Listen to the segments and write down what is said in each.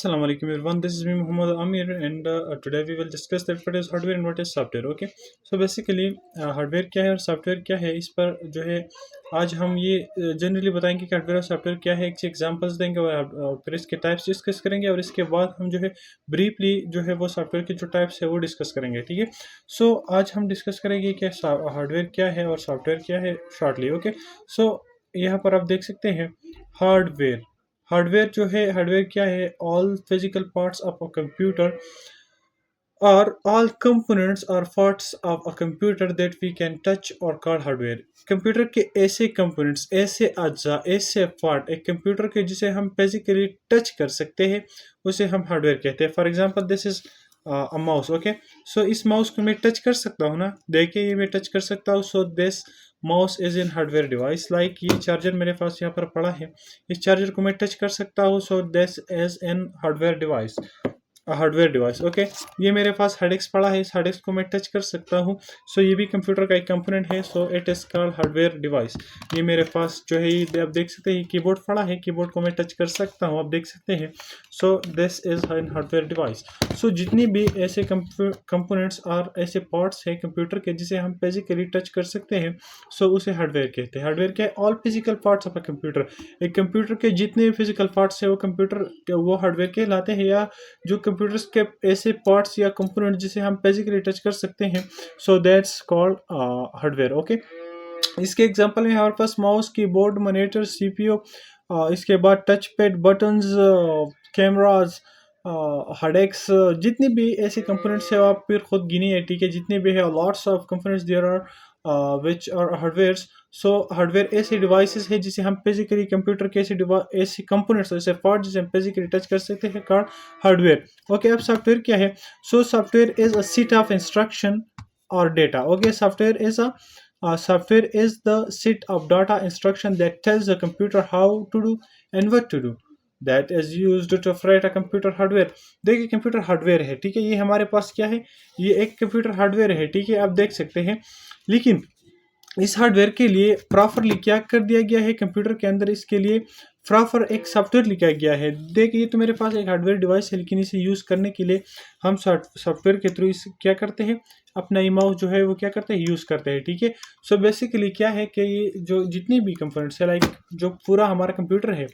Assalamu alaikum everyone. This is me Muhammad Amir, and today we will discuss that what is hardware and what is software. Okay. So basically hardware क्या है और software क्या है, इस पर जो है आज हम ये जनरली बताएंगे कि हार्डवेयर और सॉफ्टवेयर क्या है, एक एग्जांपल्स देंगे और फिर इसके टाइप्स डिस्कस करेंगे और इसके बाद हम जो है ब्रीफली जो है वो सॉफ्टवेयर के जो टाइप्स है वो डिस्कस करेंगे. ठीक है. सो आज हम डिस्कस करेंगे कि हार्डवेयर क्या है और सॉफ्टवेयर क्या है शॉर्टली. ओके. सो यहाँ पर आप देख सकते हैं हार्डवेयर. हार्डवेयर जो है, हार्डवेयर क्या है? All physical parts of a computer और ऑल कंपोनेंट्स और parts of a computer that we can touch और कॉल हार्डवेयर. कंप्यूटर के ऐसे कंपोनेंट्स, ऐसे अज्जा, ऐसे पार्ट एक कंप्यूटर के जिसे हम फिजिकली टच कर सकते हैं उसे हम हार्डवेयर कहते हैं. For example this is a mouse. Okay. So इस माउस को मैं टच कर सकता हूँ ना, देखिए ये मैं टच कर सकता हूँ. So this mouse is in hardware device. Like ये चार्जर मेरे पास यहाँ पर पड़ा है, इस चार्जर को मैं टच कर सकता हूँ. सो this is in hardware device, hardware device. Okay. ये मेरे पास हार्ड डिस्क पड़ा है, इस हार्ड डिस्क को मैं टच कर सकता हूँ. सो ये भी कंप्यूटर का एक कंपोनेंट है. So it is called hardware device. ये मेरे पास जो है ये आप देख सकते हैं कीबोर्ड पड़ा है, कीबोर्ड को मैं टच कर सकता हूँ, आप देख सकते हैं. So this is in hardware device. So जितनी भी ऐसे कंपोनेंट्स और ऐसे पार्ट्स हैं कंप्यूटर के जिसे हम फिजिकली टच कर सकते हैं, सो उसे हार्डवेयर कहते हैं. हार्डवेयर क्या है? All physical parts of a computer. एक कंप्यूटर के जितने भी फिजिकल पार्ट्स है वो कंप्यूटर वो हार्डवेयर कहलाते हैं, या जो कंप्यूटर्स के ऐसे पार्ट्स या कंपोनेंट जिसे हम फिजिकली टच कर सकते हैं, so that's called hardware. Okay. इसके एग्जांपल में हमारे पास माउस, कीबोर्ड, मॉनिटर, सीपीयू, इसके बाद टच पैड, बटन्स, कैमराज, हार्डेक्स, जितने भी ऐसे कंपोनेंट्स है आप फिर खुद गिनिए. ठीक है. जितने भी है lots of components there are which are hardwares. So hardware ऐसे डिवाइसेस है जिसे हम फिजिकली कंप्यूटर के ऐसे कंपोनेंट्स, ऐसे पार्ट जिसे हम फिजिकली टच कर सकते हैं, कॉल्ड हार्डवेयर. ओके. अब सॉफ्टवेयर क्या है? So software is a set of instruction और data. Okay. Software is the set of data instruction that tells the computer how to do and what to do. That is used to operate a computer hardware. देखिए computer hardware है. ठीक है. ये हमारे पास क्या है? ये एक कंप्यूटर हार्डवेयर है. ठीक है. आप देख सकते हैं. लेकिन इस हार्डवेयर के लिए प्रॉपरली क्या कर दिया गया है कंप्यूटर के अंदर, इसके लिए प्रॉपर एक सॉफ्टवेयर लिखा गया है. देखिए तो मेरे पास एक हार्डवेयर डिवाइस है, लेकिन इसे यूज़ करने के लिए हम सॉफ्टवेयर के थ्रू इस क्या करते हैं, अपना ई माउस जो है वो क्या करते हैं, यूज़ करते हैं. ठीक है. सो बेसिकली क्या है कि ये जो जितनी भी कंपोनेंट्स है, लाइक जो पूरा हमारा कंप्यूटर है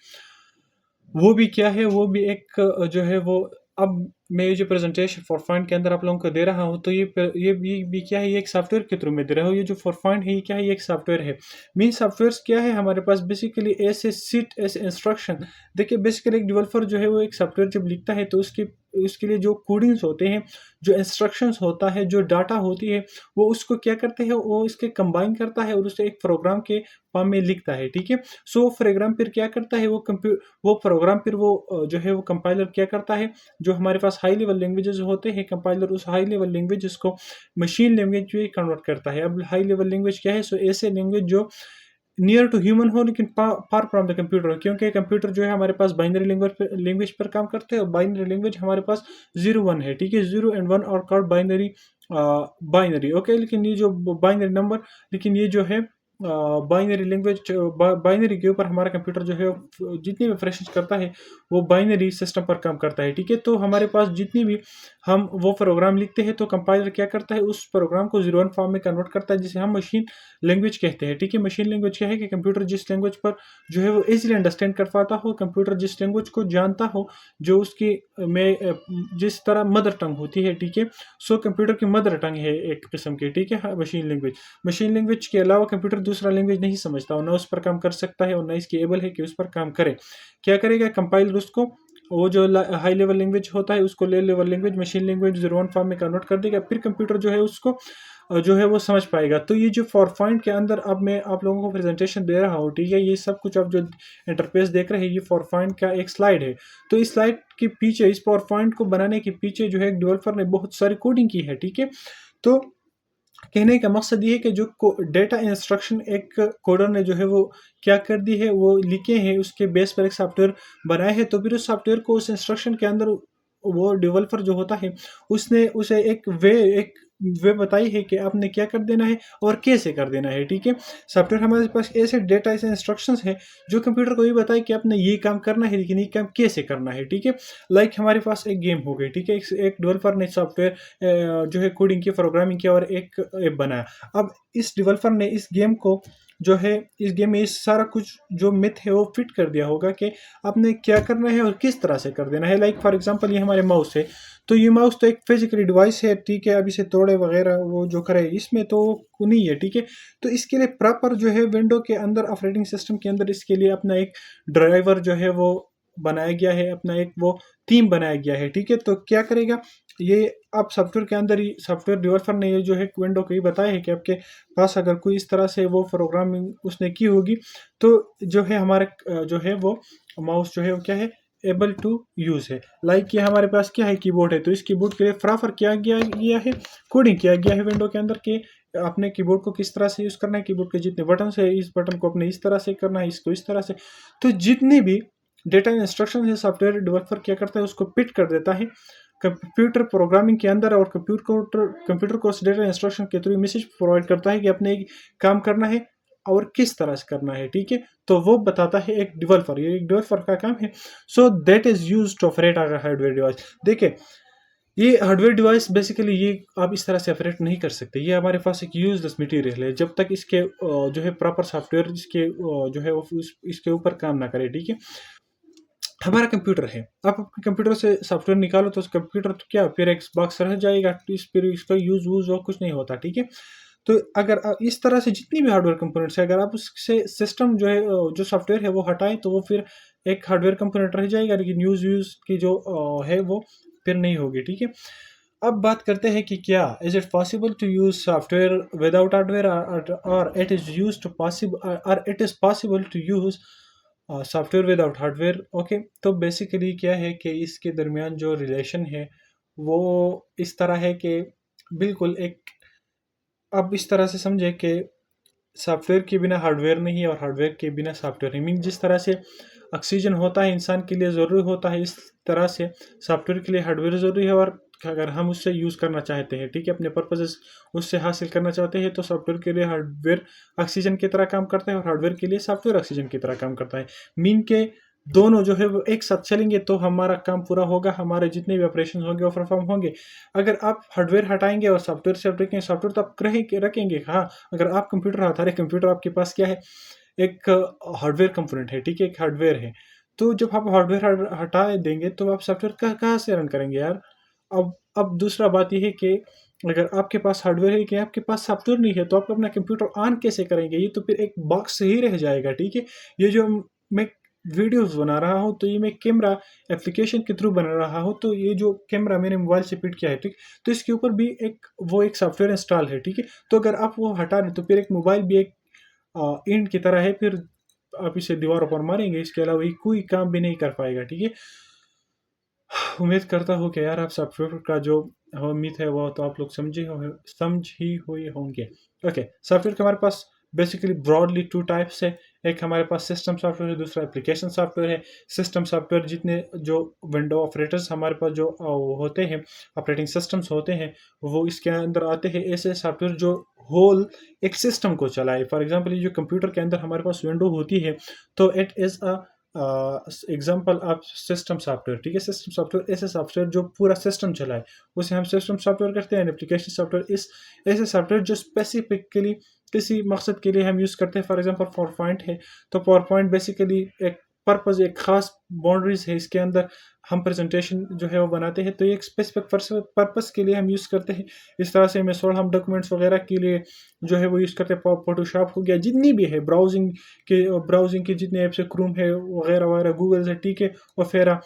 वो भी क्या है, वो भी एक जो है वो, अब मैं ये जो प्रेजेंटेशन फॉर पॉइंट के अंदर आप लोगों को दे रहा हूँ, तो ये भी क्या है, ये एक सॉफ्टवेयर के थ्रू मैं दे रहा हूँ. ये जो फॉर पॉइंट है ये क्या है, ये एक सॉफ्टवेयर है. मीन सॉफ्टवेयर क्या है हमारे पास? बेसिकली ऐसे सीट, ऐसे इंस्ट्रक्शन. देखिए बेसिकली एक डेवलपर जो है वो एक सॉफ्टवेयर जब लिखता है तो उसके लिए जो कोडिंग्स होते हैं, जो इंस्ट्रक्शंस होता है, जो डाटा होती है, वो उसको क्या करते हैं, वो इसके कंबाइन करता है और उसे एक प्रोग्राम के फॉर्म में लिखता है. ठीक है. सो वो प्रोग्राम फिर क्या करता है, वो प्रोग्राम फिर वो जो है वो कंपाइलर क्या करता है, जो हमारे पास हाई लेवल लैंग्वेजेस होते हैं, कंपाइलर उस हाई लेवल लैंग्वेजेस को मशीन लैंग्वेज में कन्वर्ट करता है. अब हाई लेवल लैंग्वेज क्या है? सो ऐसे लैंग्वेज जो नियर टू ह्यूमन हो लेकिन फार फ्रॉम द कंप्यूटर हो, क्योंकि कंप्यूटर जो है हमारे पास बाइनरी लैंग्वेज पर काम करते हैं और बाइनरी लैंग्वेज हमारे पास 0-1 है. ठीक है. 0 and 1 और कॉल्ड बाइनरी. बाइनरी. ओके. लेकिन ये जो बाइनरी नंबर, लेकिन ये जो है बाइनरी लैंग्वेज, बाइनरी के ऊपर हमारा कंप्यूटर जो है जितनी भी ऑपरेशन करता है वो बाइनरी सिस्टम पर काम करता है. ठीक है. तो हमारे पास जितनी भी हम वो प्रोग्राम लिखते हैं तो कंपाइलर क्या करता है, उस प्रोग्राम को 0-1 फॉर्म में कन्वर्ट करता है, जिसे हम मशीन लैंग्वेज कहते हैं. ठीक है. मशीन लैंग्वेज क्या है कि कंप्यूटर जिस लैंग्वेज पर जो है वो इजीली अंडरस्टैंड कर पाता हो, कंप्यूटर जिस लैंग्वेज को जानता हो, जो उसकी में जिस तरह मदर टंग होती है. ठीक है. सो कंप्यूटर की मदर टंग है एक किस्म की. ठीक है. Machine language. मशीन लैंग्वेज के अलावा कंप्यूटर दूसरा लैंग्वेज नहीं समझता और ना उस पर काम कर सकता है और ना इसकी एबल है कि उस पर काम करे. क्या करेगा कंपाइलर? उसको वो जो हाई लेवल लैंग्वेज होता है उसको low level language, machine language 0-1 form में कन्वर्ट कर देगा, फिर कंप्यूटर जो है उसको जो है वो समझ पाएगा. तो ये जो फॉर पॉइंट के अंदर अब मैं आप लोगों को प्रेजेंटेशन दे रहा हूँ. ठीक है. ये सब कुछ आप जो इंटरफेस देख रहे हैं ये फॉर पॉइंट का एक स्लाइड है. तो इस स्लाइड के पीछे, इस पावर पॉइंट को बनाने के पीछे जो है एक डेवलपर ने बहुत सारी कोडिंग की है. ठीक है. तो कहने का मकसद ये है कि जो डेटा इंस्ट्रक्शन एक कोडर ने जो है वो क्या कर दी है, वो लिखे हैं, उसके बेस पर एक सॉफ्टवेयर बनाए हैं. तो फिर उस सॉफ्टवेयर को उस इंस्ट्रक्शन के अंदर वो डेवलपर जो होता है उसने उसे एक वे बताई है कि आपने क्या कर देना है और कैसे कर देना है, ठीक है। सॉफ्टवेयर हमारे पास ऐसे डेटा, ऐसे इंस्ट्रक्शंस है जो कंप्यूटर को ये बताए कि आपने ये काम करना है, लेकिन ये काम कैसे करना है, ठीक है। लाइक हमारे पास एक गेम हो गई, ठीक है, एक डेवलपर ने सॉफ्टवेयर जो है कोडिंग की, प्रोग्रामिंग की और एक ऐप बनाया। अब इस डेवलपर ने इस गेम को जो है, इस गेम में इस सारा कुछ जो मिथ है वो फिट कर दिया होगा कि आपने क्या करना है और किस तरह से कर देना है। लाइक फॉर एग्जांपल ये हमारे माउस है, तो ये माउस तो एक फिजिकली डिवाइस है, ठीक है। अब इसे तोड़े वगैरह वो जो करे इसमें तो नहीं है, ठीक है। तो इसके लिए प्रॉपर जो है विंडो के अंदर, ऑपरेटिंग सिस्टम के अंदर इसके लिए अपना एक ड्राइवर जो है वो बनाया गया है, अपना एक वो थीम बनाया गया है, ठीक है। तो क्या करेगा ये, आप सॉफ्टवेयर के अंदर ही, सॉफ्टवेयर डेवलपर ने ये जो है विंडो को ही बताया है कि आपके पास अगर कोई इस तरह से वो प्रोग्रामिंग उसने की होगी तो जो है हमारे जो है वो माउस जो है वो क्या है, एबल टू यूज़ है। लाइक ये हमारे पास क्या है, कीबोर्ड है, तो इस कीबोर्ड के लिए प्रॉपर किया गया है, कोडिंग किया गया है विंडो के अंदर के अपने कीबोर्ड को किस तरह से यूज़ करना है, कीबोर्ड के जितने बटन है इस बटन को अपने इस तरह से करना है, इसको इस तरह से। तो जितने भी डेटा इंस्ट्रक्शन है सॉफ्टवेयर डेवलपर क्या करता है उसको पिट कर देता है कंप्यूटर प्रोग्रामिंग के अंदर, और कंप्यूटर को उस डेटा इंस्ट्रक्शन के थ्रू मैसेज प्रोवाइड करता है कि अपने काम करना है और किस तरह से करना है, ठीक है। तो वो बताता है एक डेवलपर, ये एक डेवलपर का काम है। So that is use to operate our hardware device. देखिए ये हार्डवेयर डिवाइस बेसिकली ये आप इस तरह से ऑपरेट नहीं कर सकते, ये हमारे पास एक यूजलेस मटेरियल है जब तक इसके जो है प्रॉपर सॉफ्टवेयर इसके जो है वो इसके ऊपर काम ना करे, ठीक है। हमारा कंप्यूटर है, आप अपने कंप्यूटर से सॉफ्टवेयर निकालो तो कंप्यूटर तो क्या फिर एक बॉक्स रह जाएगा, फिर इसका यूज वूज और कुछ नहीं होता, ठीक है। तो अगर इस तरह से जितनी भी हार्डवेयर कंपोनेंट्स है, अगर आप उससे सिस्टम जो है जो सॉफ्टवेयर है वो हटाएं तो वो फिर एक हार्डवेयर कंपोनेंट रह जाएगा, लेकिन यूज की जो है वो फिर नहीं होगी, ठीक है। अब बात करते हैं कि क्या is it possible to use software without hardware, और it is use to possible, और it is possible to use software without hardware. Okay, तो बेसिकली क्या है कि इसके दरमियान जो रिलेशन है वो इस तरह है कि बिल्कुल एक, अब इस तरह से समझे कि सॉफ्टवेयर के बिना हार्डवेयर नहीं है और हार्डवेयर के बिना सॉफ्टवेयर नहीं। मीन जिस तरह से ऑक्सीजन होता है इंसान के लिए ज़रूरी होता है, इस तरह से सॉफ्टवेयर के लिए हार्डवेयर ज़रूरी है। और अगर हम उससे यूज़ करना चाहते हैं, ठीक है, अपने पर्पजेस उससे हासिल करना चाहते हैं, तो सॉफ्टवेयर के लिए हार्डवेयर ऑक्सीजन की तरह काम करता है और हार्डवेयर के लिए सॉफ्टवेयर ऑक्सीजन की तरह काम करता है। मीन के दोनों जो है वो एक साथ चलेंगे तो हमारा काम पूरा होगा, हमारे जितने भी ऑपरेशन होंगे वो परफॉर्म होंगे। अगर आप हार्डवेयर हटाएंगे और सॉफ्टवेयर से रखेंगे, सॉफ्टवेयर तो आप रखेंगे हाँ। अगर आप कंप्यूटर हटा रहे, कंप्यूटर आपके पास क्या है, एक हार्डवेयर कंपोनेंट है, ठीक है, एक हार्डवेयर है। तो जब आप हार्डवेयर हटा देंगे तो आप सॉफ्टवेयर कहाँ से रन करेंगे यार। अब दूसरा बात यह है कि अगर आपके पास हार्डवेयर है कि आपके पास सॉफ्टवेयर नहीं है तो आप अपना कंप्यूटर ऑन कैसे करेंगे, ये तो फिर एक बॉक्स ही रह जाएगा, ठीक है। ये जो मैं वीडियोस बना रहा हूँ तो ये मैं कैमरा एप्लीकेशन के थ्रू बना रहा हूँ, तो ये जो कैमरा मैंने मोबाइल से फिट किया है, ठीक, तो इसके ऊपर भी एक सॉफ्टवेयर इंस्टॉल है, ठीक है। तो अगर आप वो हटा दें तो फिर एक मोबाइल भी एक ईंट की तरह है, फिर आप इसे दीवारों पर मारेंगे, इसके अलावा ये कोई काम भी नहीं कर पाएगा, ठीक है। उम्मीद करता हूँ कि यार आप सॉफ्टवेयर का जो उम्मीद है वो तो आप लोग समझ ही हुए होंगे। ओके, सॉफ्टवेयर के हमारे पास बेसिकली ब्रॉडली टू टाइप्स है। एक हमारे पास सिस्टम सॉफ्टवेयर है, दूसरा एप्लीकेशन सॉफ्टवेयर है। सिस्टम सॉफ्टवेयर जितने जो विंडो ऑपरेटर्स हमारे पास जो होते हैं, ऑपरेटिंग सिस्टम्स होते हैं, वो इसके अंदर आते हैं। ऐसे सॉफ्टवेयर जो होल एक सिस्टम को चलाए। फॉर एग्जांपल ये जो कंप्यूटर के अंदर हमारे पास विंडो होती है तो इट इज़ अ एग्जाम्पल आप सिस्टम सॉफ्टवेयर, ठीक है। सिस्टम सॉफ्टवेयर ऐसे सॉफ्टवेयर जो पूरा सिस्टम चलाए उसे हम सिस्टम सॉफ्टवेयर करते हैं। एप्लीकेशन सॉफ्टवेयर इस ऐसे सॉफ्टवेयर जो स्पेसिफिकली किसी मकसद के लिए हम यूज़ करते हैं। फॉर एग्जांपल पावर पॉइंट है, तो पावर पॉइंट बेसिकली एक पर्पज़, एक ख़ास बाउंड्रीज है, इसके अंदर हम प्रेजेंटेशन जो है वो बनाते हैं, तो ये एक स्पेसिफिक पर्पज़ के लिए हम यूज़ करते हैं। इस तरह से मिसाल हम डॉक्यूमेंट्स वगैरह के लिए जो है वो यूज़ करते हैं। फोटोशॉप हो गया, जितनी भी है ब्राउजिंग के जितने ऐप्स है, क्रोम है वगैरह वगैरह, गूगल से, ठीक है, और फिर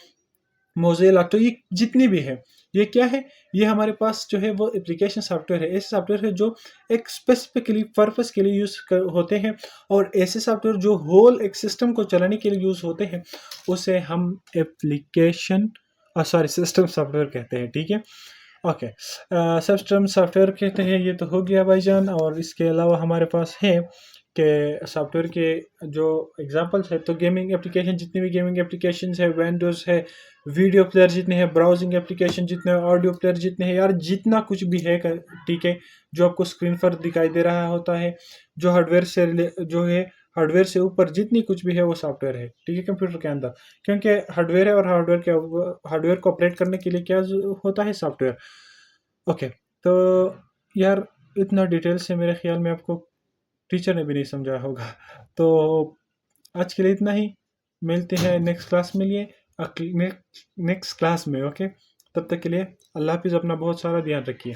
मोज़ेला, तो ये जितनी भी है ये क्या है, ये हमारे पास जो है वो एप्लीकेशन सॉफ्टवेयर है। ऐसे सॉफ्टवेयर है जो एक स्पेसिफिकली पर्पस के लिए होते हैं, और ऐसे सॉफ्टवेयर जो होल एक सिस्टम को चलाने के लिए यूज़ होते हैं उसे हम सिस्टम सॉफ्टवेयर कहते हैं, ठीक है। ओके, सिस्टम सॉफ्टवेयर कहते हैं, ये तो हो गया भाईजान। और इसके अलावा हमारे पास है के सॉफ्टवेयर के जो एग्जांपल्स है, तो गेमिंग एप्लीकेशन, जितनी भी गेमिंग एप्लीकेशंस है, विंडोज़ है, वीडियो प्लेयर जितने हैं, ब्राउजिंग एप्लीकेशन जितने हैं, ऑडियो प्लेयर जितने हैं, यार जितना कुछ भी है ठीक है, जो आपको स्क्रीन पर दिखाई दे रहा होता है, जो जो है हार्डवेयर से ऊपर जितनी कुछ भी है वो सॉफ्टवेयर है, ठीक है, कंप्यूटर के अंदर। क्योंकि हार्डवेयर है, और हार्डवेयर को ऑपरेट करने के लिए क्या होता है, सॉफ्टवेयर। ओके, तो यार इतना डिटेल से मेरे ख्याल में आपको टीचर ने भी नहीं समझाया होगा। तो आज के लिए इतना ही, मिलते हैं नेक्स्ट क्लास में लिए नेक्स्ट क्लास में। ओके, तब तक के लिए अल्लाह हाफिज़, अपना बहुत सारा ध्यान रखिए।